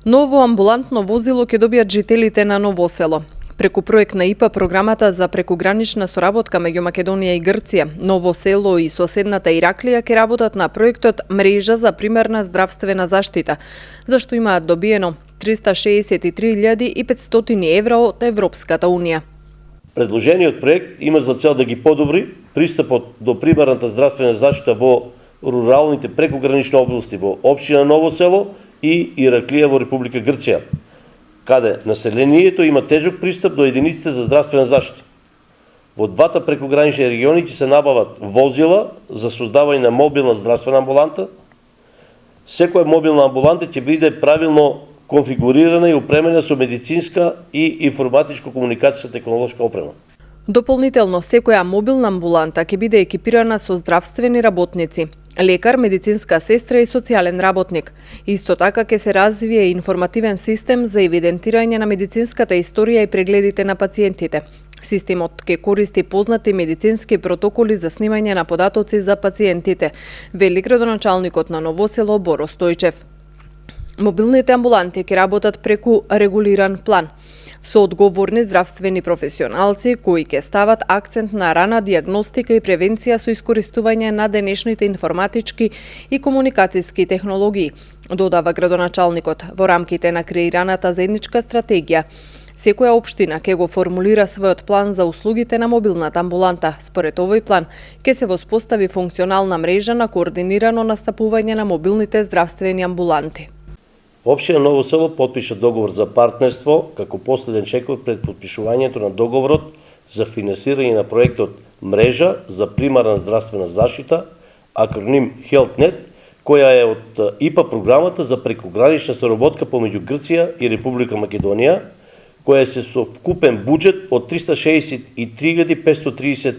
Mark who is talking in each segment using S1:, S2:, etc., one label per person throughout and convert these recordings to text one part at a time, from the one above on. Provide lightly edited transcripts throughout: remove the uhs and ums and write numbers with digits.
S1: Ново амбулантно возило ќе добијат жителите на Ново село. Преку проект на ИПА, програмата за прекугранична соработка меѓу Македонија и Грција, Ново село и соседната Ираклија ќе работат на проектот Мрежа за примерна здравствена заштита, за што имаат добиено 363.500 евра од Европската Унија.
S2: Предложениот проект има за цел да ги подобри пристапот до примерната здравствена заштита во руралните прекугранични области во општина Ново село и Ираклија во Република Грција, каде населението има тежок пристап до единиците за здравствена заштита. Во двата прекугранични региони ќе се набават возила за создавање на мобилна здравствена амбуланта. Секоја мобилна амбуланта ќе биде правилно конфигурирана и опремена со медицинска и информатичко-комуникацијска технолошка опрема.
S1: Дополнително, секоја мобилна амбуланта ќе биде екипирана со здравствени работници, лекар, медицинска сестра и социјален работник. Исто така ќе се развие информативен систем за евидентирање на медицинската историја и прегледите на пациентите. Системот ќе користи познати медицински протоколи за снимање на податоци за пациентите, вели градоначалникот на Ново село Боро Стојчев. Мобилните амбуланти ќе работат преку регулиран план, со одговорни здравствени професионалци кои ќе стават акцент на рана диагностика и превенција со искористување на денешните информатички и комуникацијски технологии, додава градоначалникот во рамките на креираната заедничка стратегија. Секоја општина ќе го формулира својот план за услугите на мобилната амбуланта. Според овој план ќе се воспостави функционална мрежа на координирано настапување на мобилните здравствени амбуланти.
S2: Општина Ново село потпиша договор за партнерство како последен чекор пред потпишувањето на договорот за финансирање на проектот Мрежа за примарна здравствена заштита, акроним HealthNet, која е од ИПА програмата за прекугранична соработка помеѓу Грција и Република Македонија, која се со вкупен буџет од 363.530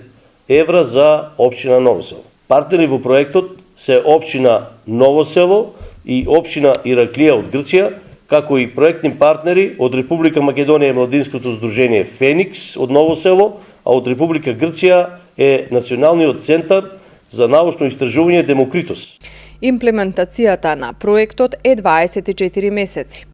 S2: евра за општина Ново село. Партнери во проектот се општина Ново село и општина Ираклија од Грција, како и проектни партнери од Република Македонија и Младинското здружение Феникс од Ново село, а од Република Грција е Националниот центар за научно истражување Демокритос.
S1: Имплементацијата на проектот е 24 месеци.